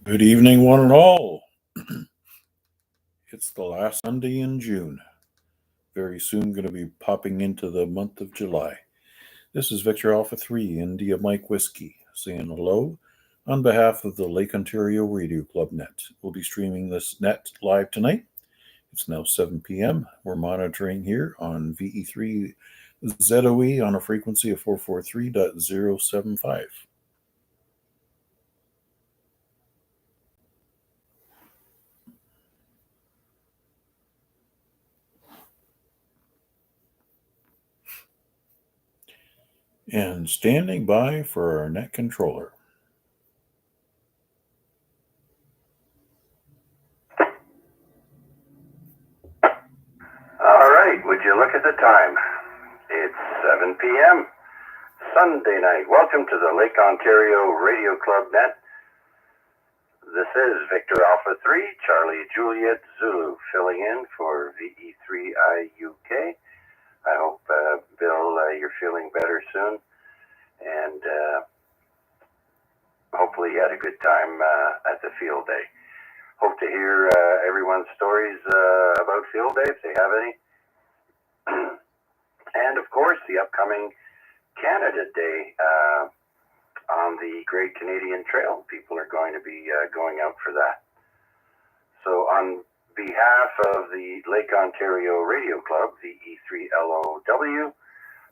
Good evening, one and all. It's the last Sunday in June. Very soon going to be popping into the month of July. This is Victor Alpha 3 India Mike Whiskey saying hello on behalf of the Lake Ontario Radio Club Net. We'll be streaming this net live tonight. It's now 7 p.m. We're monitoring here on VA3ZOE on a frequency of 443.075. And standing by for our net controller. All right, would you look at the time? It's 7 p.m. Sunday night. Welcome to the Lake Ontario Radio Club Net. This is Victor Alpha 3, Charlie Juliet Zulu, filling in for VA3IMW. I hope, Bill, you're feeling better soon. And hopefully you had a good time at the field day. Hope to hear everyone's stories about field day, if they have any. And, of course, the upcoming Canada Day on the Great Canadian Trail. People are going to be going out for that. So on behalf of the Lake Ontario Radio Club, the VA3LOW,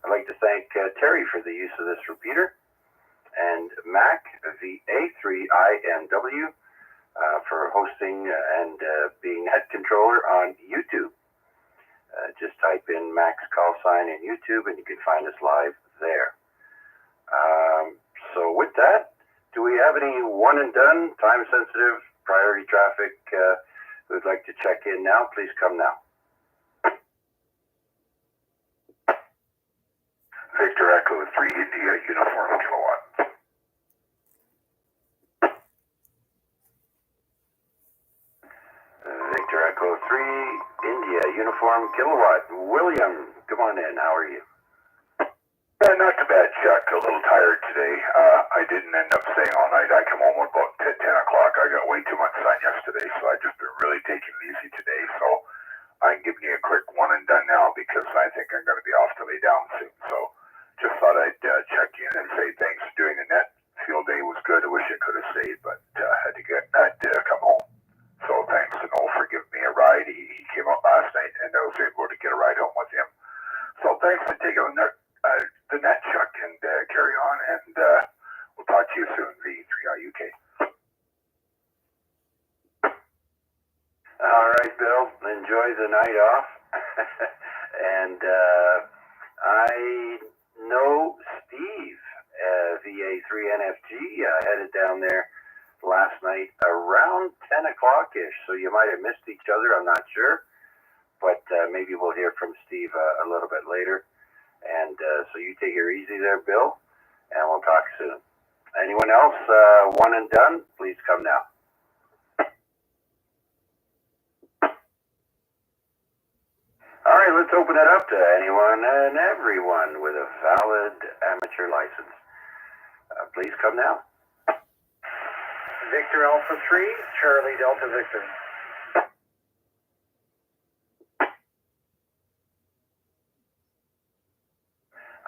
I'd like to thank Terry for the use of this repeater, and Mac, VA3IMW, for hosting and being head controller on YouTube. Just type in Mac's call sign in YouTube and you can find us live there. So with that, do we have any one and done, time sensitive, priority traffic who'd like to check in now? Please come now. Victor Echo 3 India Uniform Kilowatt. Victor Echo 3 India Uniform Kilowatt. William, come on in. How are you? Not too bad, Chuck. A little tired today. I didn't end up staying all night. I come home about 10 o'clock. I got way too much sun yesterday, so I just been really taking it easy today. So I'm giving you a quick one and done now because I think I'm going to be off to lay down soon. So just thought I'd check in and say thanks for doing the net. Field day was good. I wish I could have stayed, but had to come home. So thanks to Noel for giving me a ride. He came out last night and I was able to get a ride home with him. So thanks for taking the net, Chuck, and carry on. And we'll talk to you soon, V3IUK. All right, Bill. Enjoy the night off. And I know Steve, VA3NFG, headed down there last night around 10 o'clock-ish, so you might have missed each other, I'm not sure, but maybe we'll hear from Steve a little bit later. And so you take it easy there, Bill, and we'll talk soon. Anyone else, one and done, please come now. All right, let's open it up to anyone and everyone with a valid amateur license. Please come now. Victor Alpha 3, Charlie Delta Victor.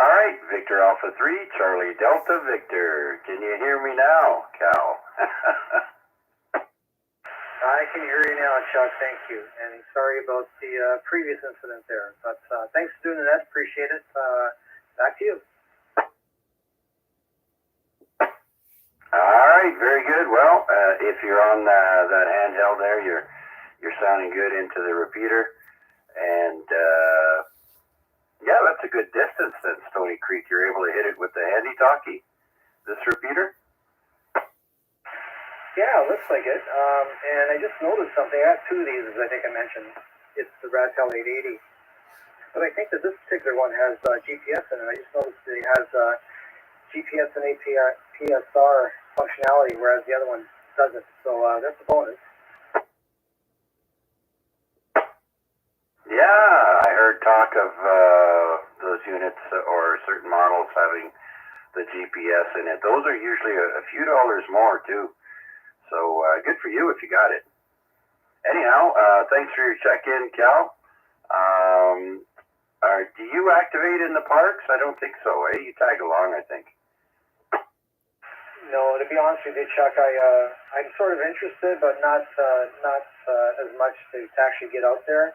All right, Victor Alpha 3, Charlie Delta Victor. Can you hear me now, Cal? I can hear you now, Chuck. Thank you. And sorry about the previous incident there. But thanks for doing that. Appreciate it. Back to you. All right, very good. Well, if you're on that handheld there, you're sounding good into the repeater. And yeah, that's a good distance then, Stony Creek. You're able to hit it with the handy-talkie. This repeater? Yeah, it looks like it. And I just noticed something. I have two of these, as I think I mentioned. It's the Ratel 880. But I think that this particular one has GPS in it. I just noticed that it has GPS and APSR functionality, whereas the other one doesn't. So that's a bonus. Yeah, I heard talk of those units or certain models having the GPS in it. Those are usually a few dollars more too. So good for you if you got it. Anyhow, thanks for your check-in, Cal. Do you activate in the parks? I don't think so, eh? You tag along, I think. No, to be honest with you, Chuck, I'm sort of interested, but not as much to actually get out there.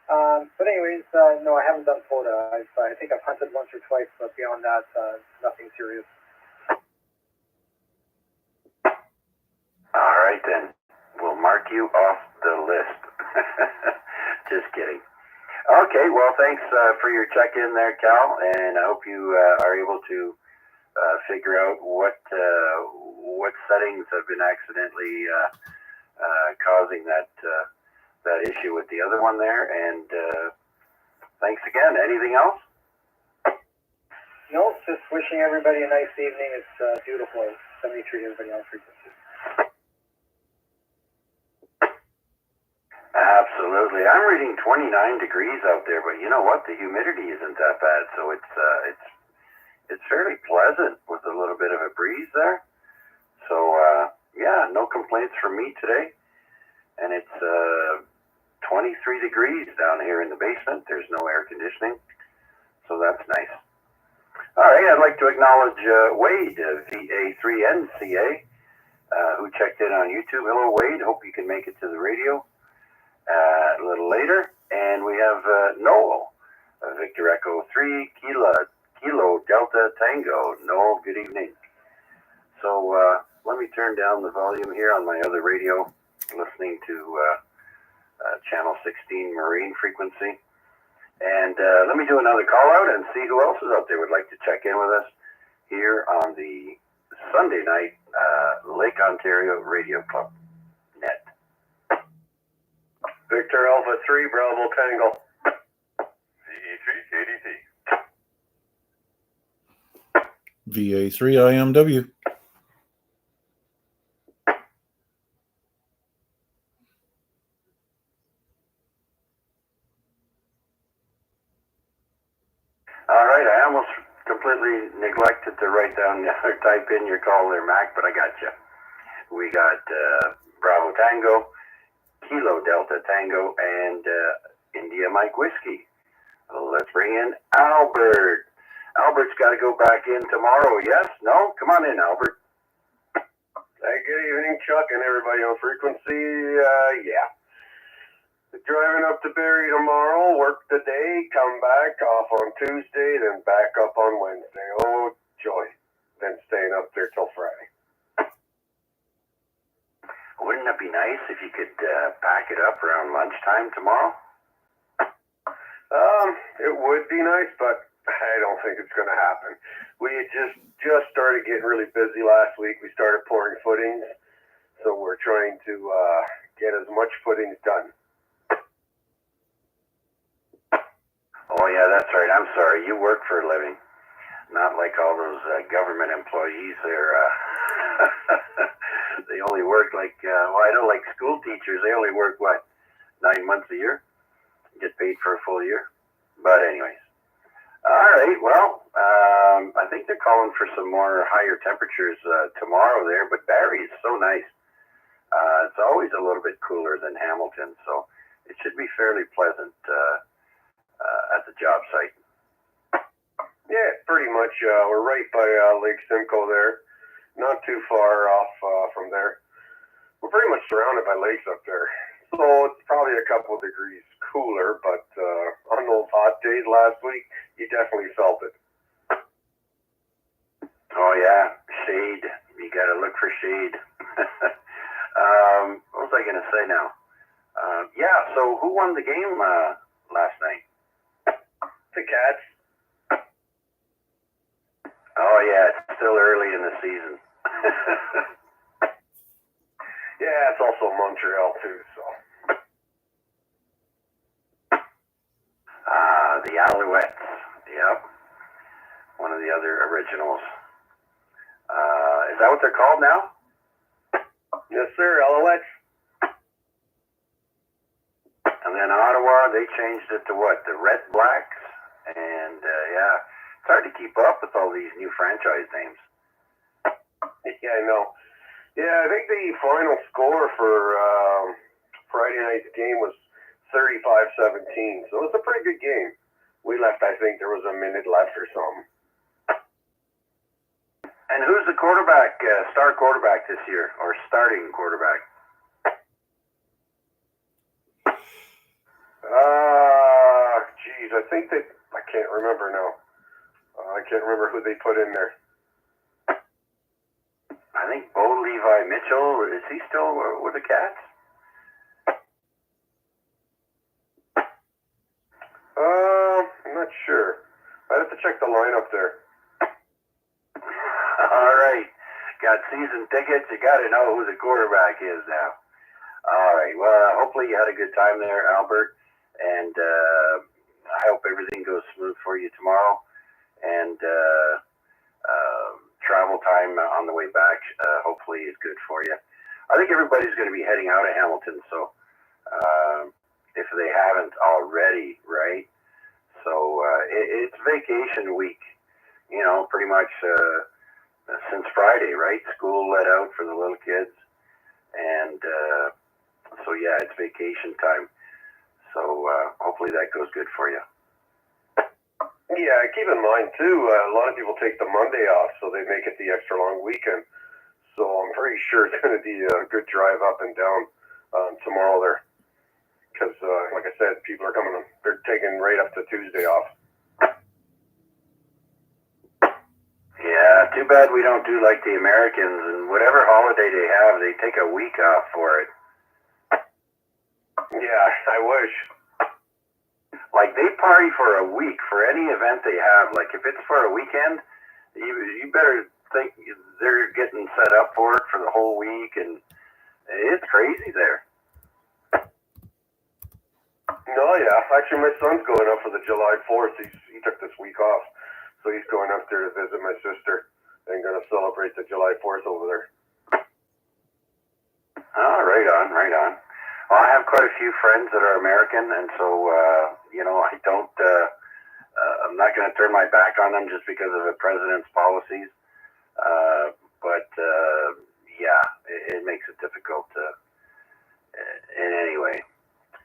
But anyways, no, I haven't done POTA. I think I've hunted once or twice, but beyond that, nothing serious. All right, then. We'll mark you off the list. Just kidding. Okay, well, thanks for your check-in there, Cal, and I hope you are able to figure out what settings have been accidentally causing that issue with the other one there. And thanks again. Anything else? No, just wishing everybody a nice evening. It's beautiful. 73 everybody on frequency. Absolutely. I'm reading 29 degrees out there, but you know what? The humidity isn't that bad, so it's fairly pleasant with a little bit of a breeze there. So yeah, no complaints from me today. And it's 23 degrees down here in the basement. There's no air conditioning, so that's nice. All right, I'd like to acknowledge Wade, VA3NCA, who checked in on YouTube. Hello, Wade. Hope you can make it to the radio a little later. And we have Noel, Victor Echo 3, Kilo Delta Tango. Noel, good evening. So let me turn down the volume here on my other radio, listening to channel 16 marine frequency. And let me do another call out and see who else is out there would like to check in with us here on the Sunday night Lake Ontario Radio Club net. Victor Alpha 3, Bravo Tango. VA3, ADT. VA3IMW. All right, I almost completely neglected to write down or type in your call there, Mac, but I got you. We got Bravo Tango, Kilo Delta Tango, and India Mike Whiskey. Let's bring in Albert. Albert's got to go back in tomorrow, yes? No? Come on in, Albert. Hey, good evening, Chuck, and everybody on frequency. Yeah. Driving up to Barrie tomorrow, work the day, come back, off on Tuesday, then back up on Wednesday. Oh, joy. Then staying up there till Friday. Wouldn't it be nice if you could pack it up around lunchtime tomorrow? It would be nice, but I don't think it's going to happen. We had just started getting really busy last week. We started pouring footings, so we're trying to get as much footings done. Oh, yeah, that's right. I'm sorry. You work for a living. Not like all those government employees. They only work like, I know like school teachers, they only work, 9 months a year? Get paid for a full year. But anyways. All right, well, I think they're calling for some more higher temperatures tomorrow there, but Barrie is so nice. It's always a little bit cooler than Hamilton, so it should be fairly pleasant at the job site. Yeah, pretty much. We're right by Lake Simcoe there. Not too far off from there. We're pretty much surrounded by lakes up there. So it's probably a couple of degrees cooler, but on those hot days last week, you definitely felt it. Oh, yeah, shade. You got to look for shade. What was I going to say now? Yeah, so who won the game last night? The Cats. Oh, yeah, it's still early in the season. Yeah, it's also Montreal, too, so. The Alouettes. Yep. One of the other originals. Is that what they're called now? Yes, sir, Alouettes. And then Ottawa, they changed it to what? The Red Blacks? And, yeah, it's hard to keep up with all these new franchise names. Yeah, I know. Yeah, I think the final score for Friday night's game was 35-17, so it was a pretty good game. We left, I think there was a minute left or something. And who's the quarterback, star quarterback this year, or starting quarterback? Geez, I think I can't remember now. I can't remember who they put in there. I think Bo Levi Mitchell, is he still with the Cats? I'm not sure. I'd have to check the lineup there. All right. Got season tickets. You got to know who the quarterback is now. All right. Well, hopefully you had a good time there, Albert. And I hope everything goes smooth for you tomorrow. And travel time on the way back hopefully is good for you. I think everybody's going to be heading out of Hamilton. So if they haven't already, right? So it's vacation week, you know, pretty much since Friday, right? School let out for the little kids. And so, yeah, it's vacation time. So hopefully that goes good for you. Yeah, keep in mind, too, a lot of people take the Monday off, so they make it the extra long weekend. So I'm pretty sure it's going to be a good drive up and down tomorrow there. Because, like I said, people are coming, they're taking right up to Tuesday off. Yeah, too bad we don't do like the Americans, and whatever holiday they have, they take a week off for it. Yeah, I wish. Like, they party for a week for any event they have. Like, if it's for a weekend, you better think they're getting set up for it for the whole week, and it's crazy there. No, yeah. Actually, my son's going up for the July 4th. He took this week off. So he's going up there to visit my sister and going to celebrate the July 4th over there. Oh, right on, right on. Well, I have quite a few friends that are American, and so, you know, I don't, I'm not going to turn my back on them just because of the president's policies. But yeah, it makes it difficult in any way.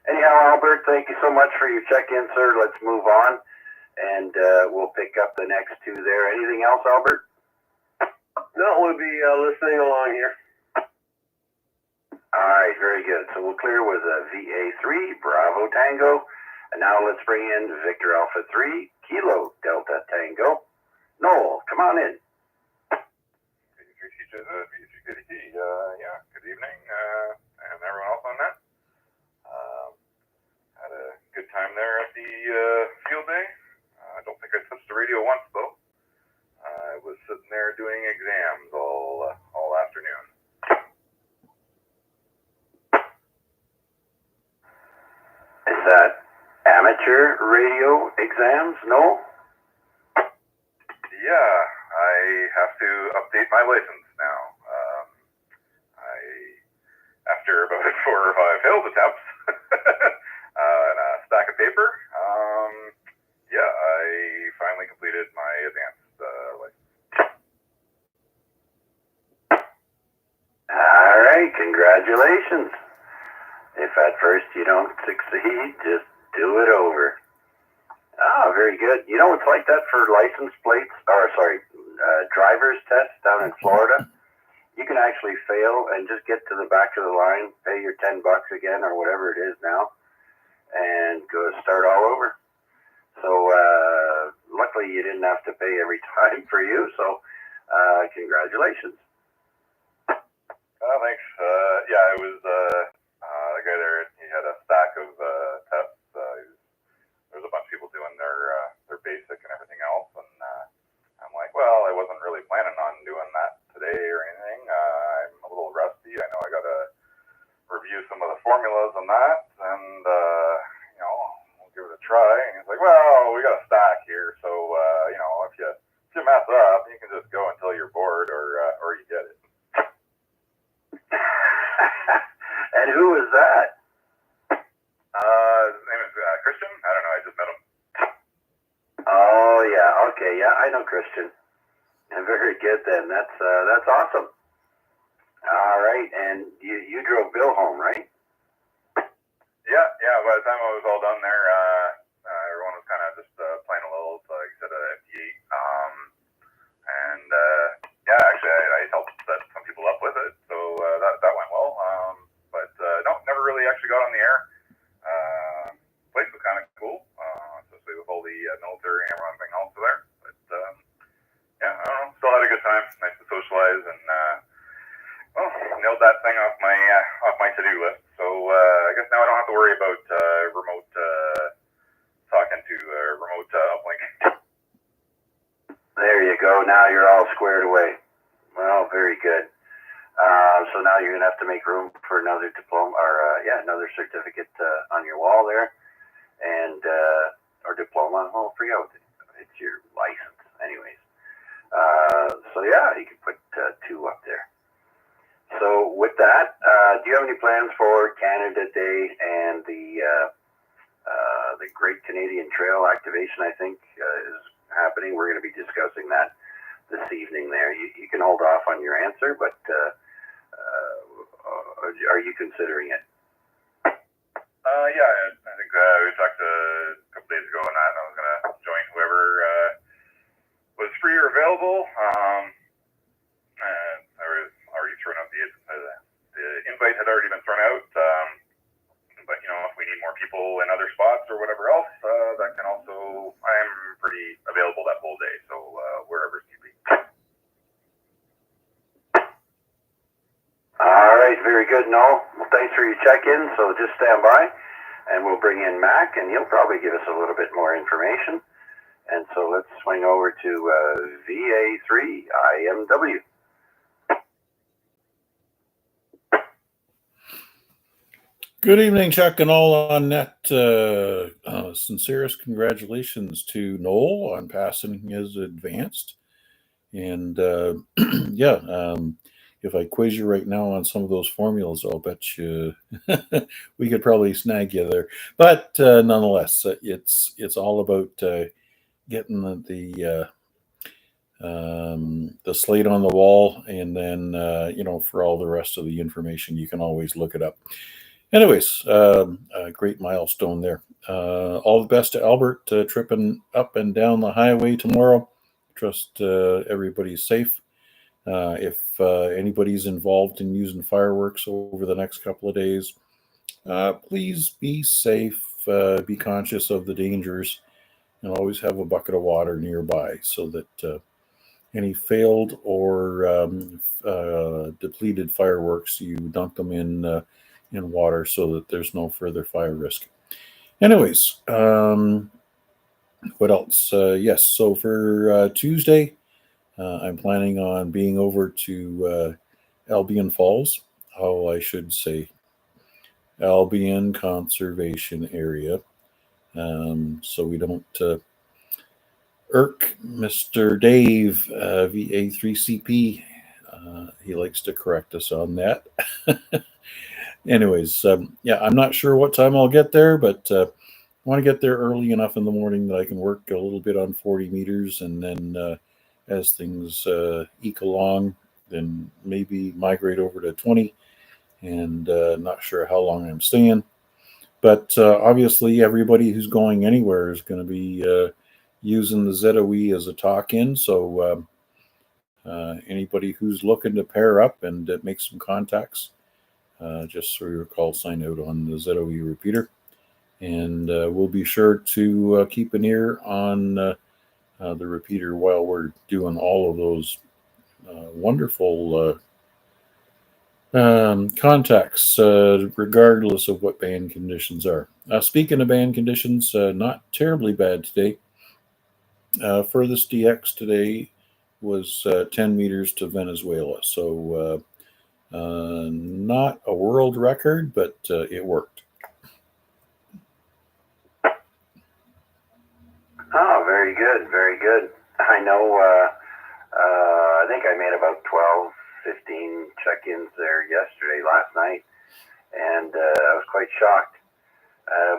Anyhow, Albert, thank you so much for your check-in, sir. Let's move on, and we'll pick up the next two there. Anything else, Albert? No, we'll be listening along here. All right, very good. So we'll clear with VA3, Bravo Tango. And now let's bring in Victor Alpha 3, Kilo Delta Tango. Noel, come on in. Yeah, good evening, and everyone else on that. Had a good time there at the field day. I don't think I touched the radio once, though. I was sitting there doing exams all afternoon. Is that amateur radio exams? No? Yeah, I have to update my license now. After about 4 or 5 failed attempts and a stack of paper, yeah, I finally completed my advanced license. All right, congratulations. If at first you don't succeed, just do it over. Oh, very good. You know, it's like that for license plates, driver's tests down in Florida. You can actually fail and just get to the back of the line, pay your $10 again or whatever it is now, and go start all over. So luckily you didn't have to pay every time for you, so congratulations. Thanks. Yeah, it was the guy there. He had a stack of tests. There was a bunch of people doing their basic and everything else, and I'm like, well, I wasn't really planning on doing that today or anything. I'm a little rusty. I know I got to review some of the formulas on that, and you know, we'll give it a try. And he's like, well, we got a stack here, so you know, if you mess up, you can just go until you're bored, or you get it. And who is that? His name is Christian. I don't know. I just met him. Oh yeah, okay, yeah, I know Christian. And very good then. That's awesome. All home, right? Yeah. By the time I was all done there, everyone was kind of just playing a little, like I said, FD8. And actually, I helped set some people up with it, so that went well. But no, never really actually got on the air. Place was kind of cool, especially with all the military and everything else there. But I don't know, still had a good time. Nice to socialize and nailed that thing off my to-do list. So I guess now I don't have to worry about remote talking to remote uplink. There you go. Now you're all squared away. Well, very good. So now you're gonna have to make room for another diploma, or another certificate on your wall there, and or diploma. Well, forget what it's your license, anyways. So yeah, you can put 2 up there. So with that, do you have any plans for Canada Day and the Great Canadian Trail activation? I think is happening. We're going to be discussing that this evening. There, you can hold off on your answer, but are you considering it? I think we talked a couple days ago on that. I was going to join whoever was free or available. I was already thrown out the invite had already been thrown out. But if we need more people in other spots or whatever else, that can also. I'm pretty available that whole day, so wherever you be. All right, very good, Noel. Well, thanks for your check-in. So just stand by, and we'll bring in Mac, and he'll probably give us a little bit more information. And so let's swing over to VA3IMW. Good evening, Chuck, and all on net. Sincerest congratulations to Noel on passing his advanced. And if I quiz you right now on some of those formulas, I'll bet you we could probably snag you there. But nonetheless, it's all about getting the slate on the wall, and then for all the rest of the information, you can always look it up. Anyways, a great milestone there. All the best to Albert tripping up and down the highway tomorrow. Trust everybody's safe. If anybody's involved in using fireworks over the next couple of days, please be safe, be conscious of the dangers, and always have a bucket of water nearby so that any failed or depleted fireworks, you dunk them in water so that there's no further fire risk. Anyways, what else? Yes, so for Tuesday, I'm planning on being over to Albion Falls. Oh, I should say Albion Conservation Area. So we don't irk Mr. Dave, VA3CP. He likes to correct us on that. Anyways, I'm not sure what time I'll get there, but I want to get there early enough in the morning that I can work a little bit on 40 meters, and then as things eke along, then maybe migrate over to 20, and not sure how long I'm staying. But obviously, everybody who's going anywhere is going to be using the ZOE as a talk-in, so anybody who's looking to pair up and make some contacts, just throw your call sign out on the ZOE repeater, and we'll be sure to keep an ear on the repeater while we're doing all of those wonderful contacts, regardless of what band conditions are. Speaking of band conditions, not terribly bad today. Furthest DX today was 10 meters to Venezuela, so not a world record, but it worked. Oh, very good, very good. I know, I think I made about 12, 15 check-ins there last night, and I was quite shocked.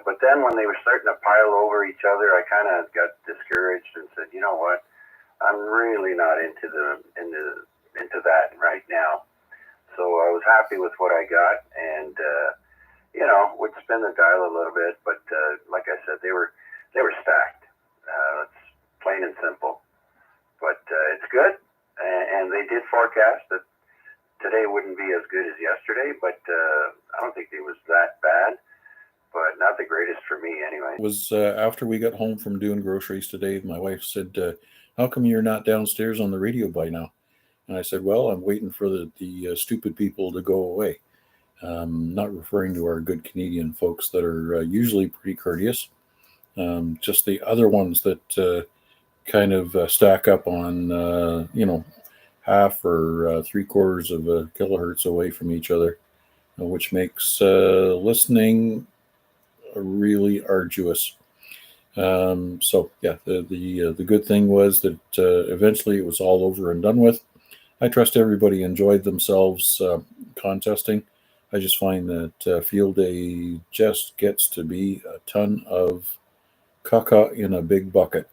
But then when they were starting to pile over each other, I kind of got discouraged and said, you know what, I'm really not into that right now. So I was happy with what I got, and would spin the dial a little bit. But like I said, they were stacked. It's plain and simple. But it's good, and they did forecast that today wouldn't be as good as yesterday, but I don't think it was that bad. But not the greatest for me anyway. It was after we got home from doing groceries today, my wife said, how come you're not downstairs on the radio by now? And I said, well, I'm waiting for the stupid people to go away. Not referring to our good Canadian folks that are usually pretty courteous. Just the other ones that kind of stack up on, half or 3/4 of a kilohertz away from each other, which makes listening really arduous. So yeah, the good thing was that eventually it was all over and done with. I trust everybody enjoyed themselves contesting. I just find that field day just gets to be a ton of caca in a big bucket.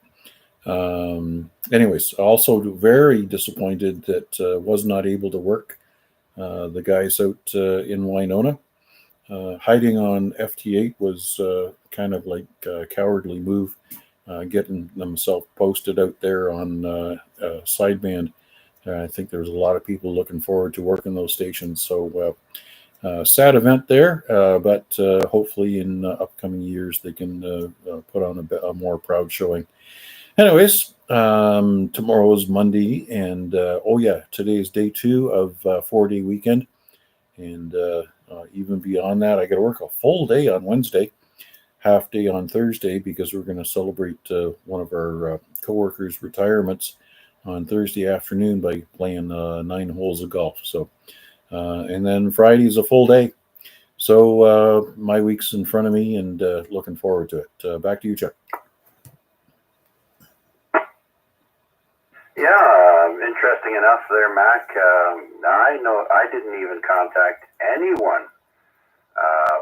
Anyways, also very disappointed that was not able to work. The guys out in Winona. Hiding on FT8 was kind of like a cowardly move, getting themselves posted out there on sideband. I think there was a lot of people looking forward to working those stations. So sad event there, but hopefully in upcoming years they can put on a more proud showing. Anyways, tomorrow is Monday, and today is day 2 of 4-day weekend. And even beyond that, I got to work a full day on Wednesday, half day on Thursday, because we're going to celebrate one of our coworkers' retirements on Thursday afternoon by playing 9 holes of golf. So, and then Friday is a full day. So my week's in front of me, and looking forward to it. Back to you, Chuck. Yeah, interesting enough there, Mac. I know I didn't even contact anyone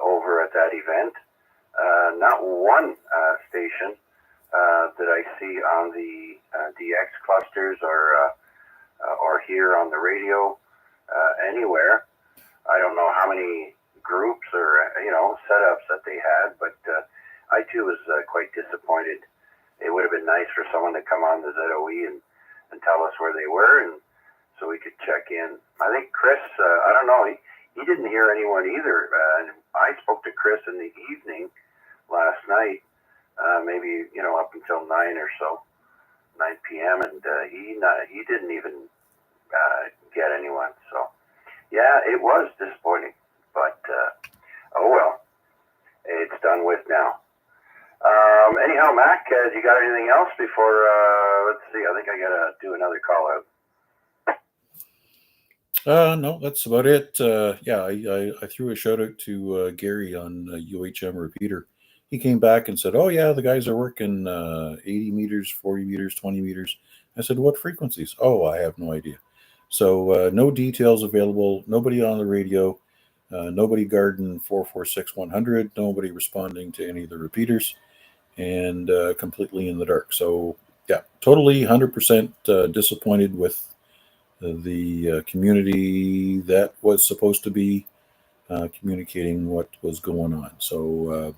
over at that event. Not one station that I see on the DX clusters or here on the radio anywhere. I don't know how many groups or setups that they had, but I too was quite disappointed. It would have been nice for someone to come on the ZOE and tell us where they were, and so we could check in. I think Chris, I don't know, he didn't hear anyone either. And I spoke to Chris in the evening last night, maybe up until 9 or so, 9 p.m., and he didn't even get anyone. So yeah, it was disappointing, but oh well, it's done with now. Anyhow, Mac, you got anything else before, let's see, I think I got to do another call out. No, that's about it. I threw a shout out to Gary on UHM Repeater. He came back and said, oh yeah, the guys are working 80 meters, 40 meters, 20 meters. I said, what frequencies? Oh, I have no idea. So no details available, nobody on the radio, nobody guarding 446-100, nobody responding to any of the repeaters, and completely in the dark. So yeah, totally 100% disappointed with the community that was supposed to be communicating what was going on. So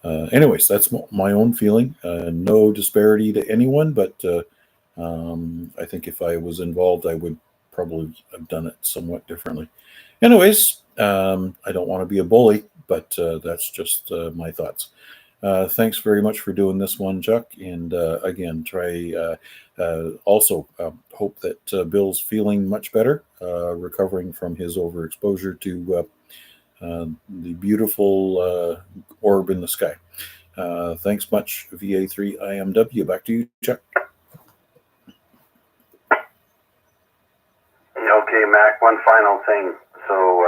anyways, that's my own feeling. No disparity to anyone, but I think if I was involved, I would probably have done it somewhat differently. Anyways, I don't want to be a bully, but that's just my thoughts. Thanks very much for doing this one, Chuck. And again, try also hope that Bill's feeling much better, recovering from his overexposure to the beautiful orb in the sky. Thanks much, VA3IMW. Back to you, Chuck. Okay, Mac, one final thing. So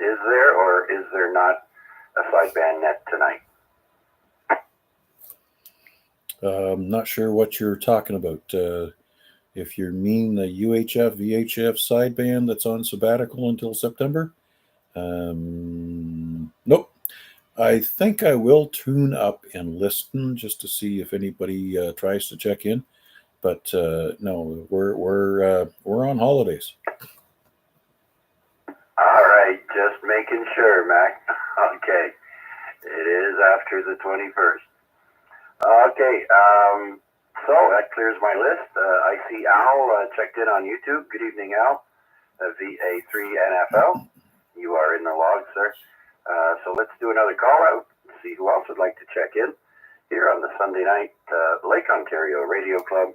is there or is there not a sideband net tonight? I'm not sure what you're talking about. If you mean the UHF, VHF sideband that's on sabbatical until September, nope. I think I will tune up and listen just to see if anybody tries to check in. But no, we're on holidays. All right. Just making sure, Mac. Okay. It is after the 21st. Okay, so that clears my list. I see Al checked in on YouTube. Good evening, Al. VA3NFL. You are in the log, sir. So let's do another call out. See who else would like to check in here on the Sunday night Lake Ontario Radio Club.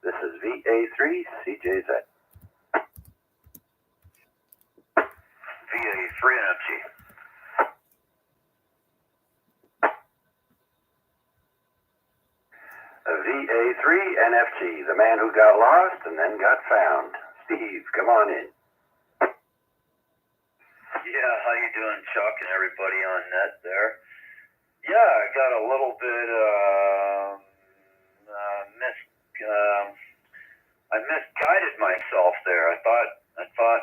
This is VA3CJZ. VA3NFG. VA3NFG, the man who got lost and then got found. Steve, come on in. Yeah, how you doing, Chuck, and everybody on net there? Yeah, I got a little bit I misguided myself there. I thought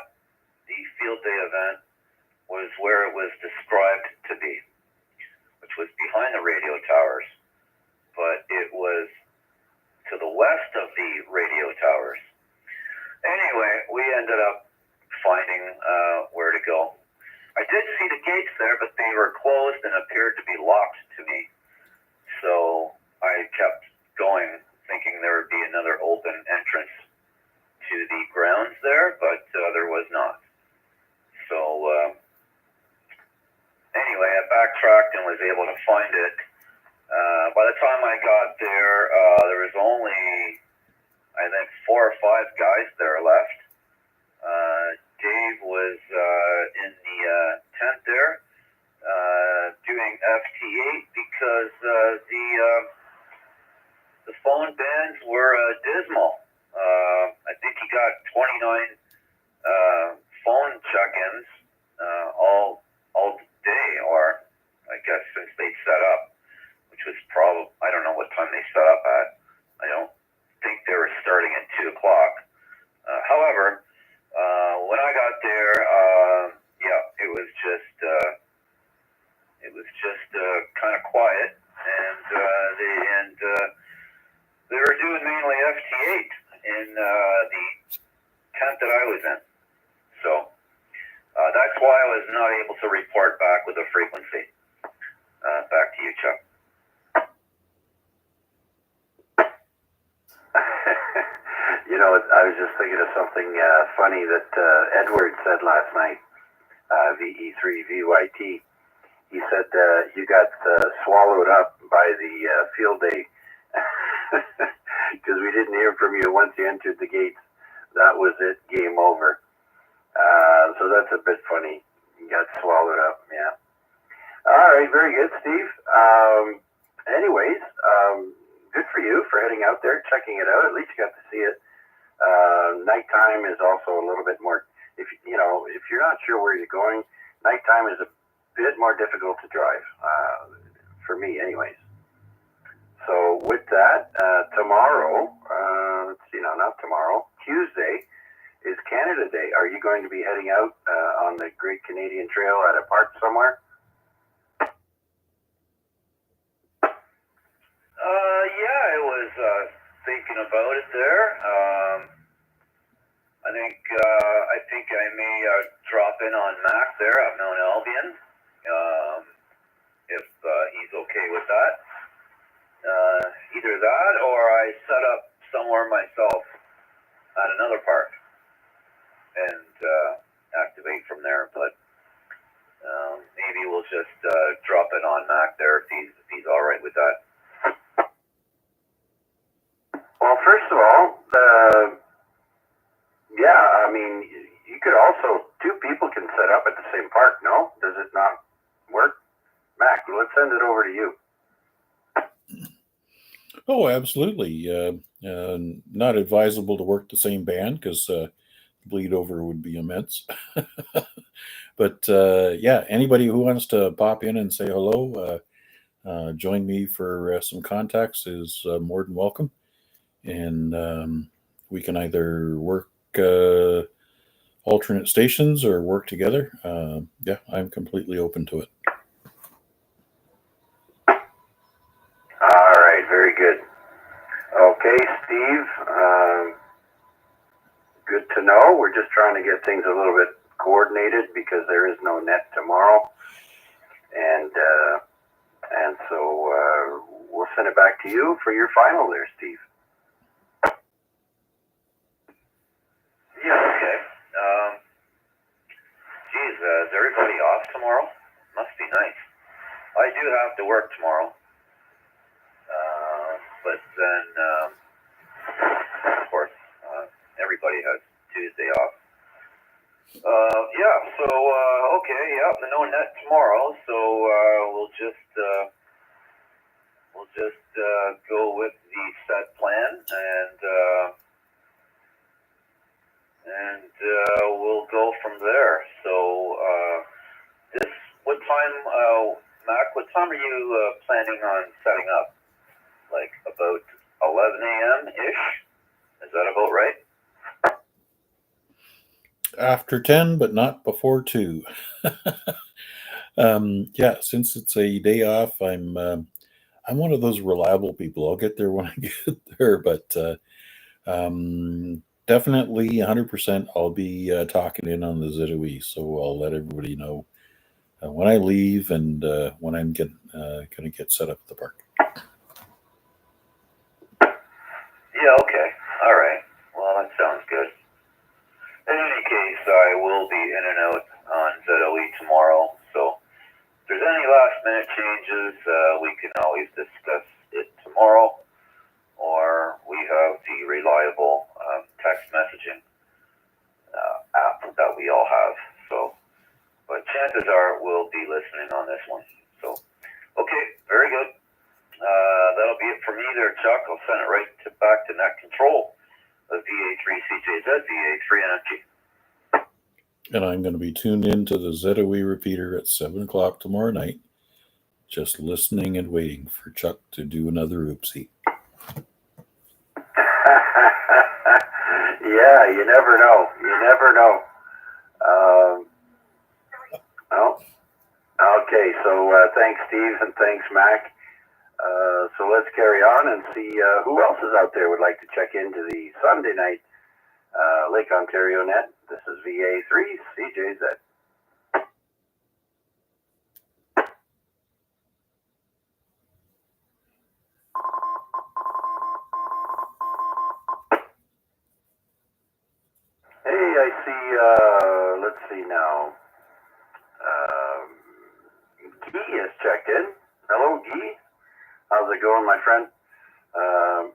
the field day event was where it was described to be, which was behind the radio towers, but it was to the west of the radio towers. Anyway, we ended up finding where to go. I did see the gates there, but they were closed and appeared to be locked to me. So I kept going, thinking there would be another open entrance to the grounds there, but there was not. So anyway, I backtracked and was able to find it. By the time I got there, there was only, I think, 4 or 5 guys there left. Dave was in the tent there doing FT8 because the phone bands were dismal. I think he got 29 phone check-ins all day, or I guess since they set up, which was probably, I don't know what time they set up at. I don't think they were starting at 2 o'clock. However, when I got there, yeah, it was just kind of quiet, and they were doing mainly FT8 in the tent that I was in. So that's why I was not able to report back with a frequency. Back to you, Chuck. You know, I was just thinking of something funny that Edward said last night, VE3VYT. He said you got swallowed up by the field day because we didn't hear from you once you entered the gates. That was it, game over. So that's a bit funny. You got swallowed up, yeah. All right, very good, Steve. Anyways, good for you for heading out there, checking it out. At least you got to see it. Nighttime is also a little bit more, if you're not sure where you're going, nighttime is a bit more difficult to drive, for me anyways. So with that, tomorrow, not tomorrow, Tuesday is Canada Day. Are you going to be heading out on the Great Canadian Trail at a park somewhere? Yeah, I was thinking about it there. I think I may drop in on Mac there at Mount Albion, if he's okay with that. Either that, or I set up somewhere myself at another park and activate from there. But maybe we'll just drop it on Mac there if he's all right with that. Well, first of all, yeah, I mean, you could also, 2 people can set up at the same park, no? Does it not work? Mac, let's send it over to you. Oh, absolutely. Not advisable to work the same band because bleed over would be immense. But yeah, anybody who wants to pop in and say hello, join me for some contacts is more than welcome. And we can either work alternate stations or work together. Yeah, I'm completely open to it. All right, very good. Okay, Steve, good to know. We're just trying to get things a little bit coordinated. terminated because there is no net tomorrow, and so we'll send it back to you for your final there, Steve. Yeah, okay. Geez, is everybody off tomorrow? Must be nice. I do have to work tomorrow. But then, of course, everybody has Tuesday off. Yeah, so, okay, yeah, no net tomorrow, so we'll just go with the set plan, and we'll go from there. So, what time, Mac, what time are you planning on setting up? Like about 11 a.m.-ish? Is that about right? After 10, but not before 2. Yeah, since it's a day off, I'm one of those reliable people. I'll get there when I get there, but definitely 100% I'll be talking in on the ZOE, so I'll let everybody know when I leave and when I'm going to get set up at the park. Yeah, okay. All right. Well, that sounds good. In any case, I will be in and out on ZOE tomorrow, so if there's any last-minute changes, we can always discuss it tomorrow, or we have the reliable text messaging app that we all have. So, but chances are we'll be listening on this one. So, okay, very good. That'll be it for me there, Chuck. I'll send it right back to net control of VA3CJZ, VA3IMW. And I'm going to be tuned into the ZOE repeater at 7 o'clock tomorrow night, just listening and waiting for Chuck to do another oopsie. Yeah, you never know. You never know. Okay, so thanks, Steve, and thanks, Mac. So let's carry on and see who else is out there would like to check into the Sunday night Lake Ontario net. This is VA3CJZ. Hey, I see, let's see now. Guy has checked in. Hello, Guy. How's it going, my friend? I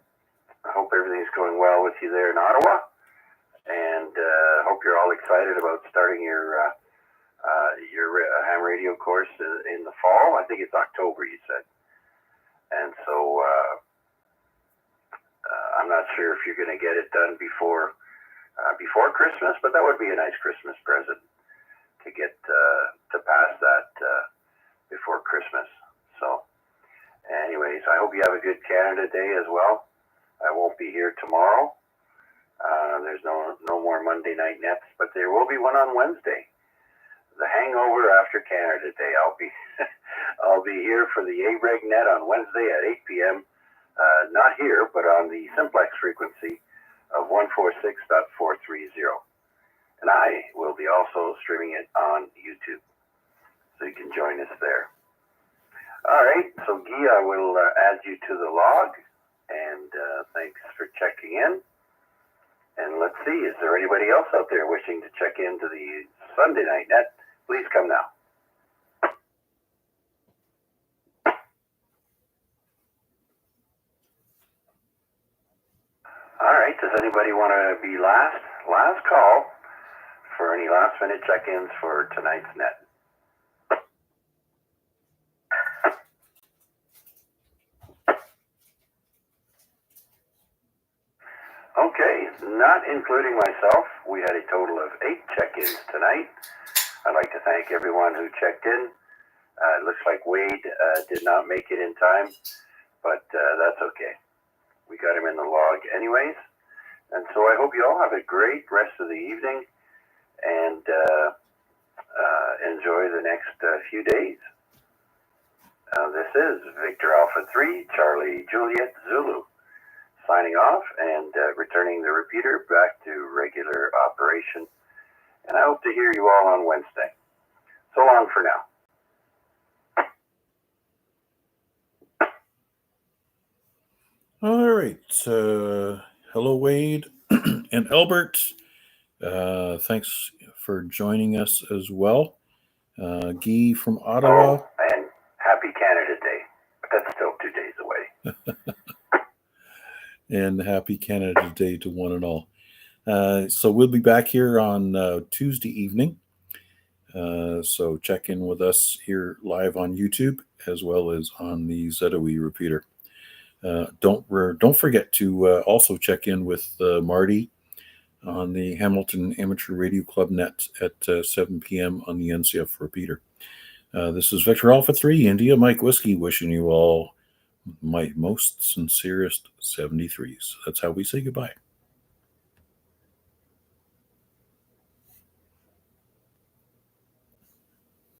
hope everything's going well with you there in Ottawa. And hope you're all excited about starting your ham radio course in the fall. I think it's October, you said. And so I'm not sure if you're going to get it done before Christmas, but that would be a nice Christmas present to get to pass that before Christmas. So anyways, I hope you have a good Canada Day as well. I won't be here tomorrow. There's no more Monday night nets, but there will be one on Wednesday. The hangover after Canada Day. I'll be here for the A-Reg net on Wednesday at 8 p.m. Not here, but on the simplex frequency of 146.430. And I will be also streaming it on YouTube, so you can join us there. All right, so Guy, I will add you to the log, and thanks for checking in. And let's see, is there anybody else out there wishing to check into the Sunday night net? Please come now. All right, does anybody want to be last call for any last minute check-ins for tonight's net? Okay, not including myself, we had a total of 8 check-ins tonight. I'd like to thank everyone who checked in. It looks like Wade did not make it in time, but that's okay. We got him in the log anyways. And so I hope you all have a great rest of the evening and enjoy the next few days. This is Victor Alpha 3, Charlie Juliet Zulu, signing off and returning the repeater back to regular operation. and I hope to hear you all on Wednesday. So long for now. All right. Hello, Wade and Albert. Thanks for joining us as well. Guy from Ottawa. Oh, and happy Canada Day. But that's still 2 days away. And happy Canada Day to one and all. So we'll be back here on Tuesday evening. So check in with us here live on YouTube as well as on the ZOE repeater. Don't forget to also check in with Marty on the Hamilton Amateur Radio Club net at 7 p.m. on the NCF repeater. This is Victor Alpha 3, India Mike Whiskey, wishing you all my most sincerest 73s. That's how we say goodbye.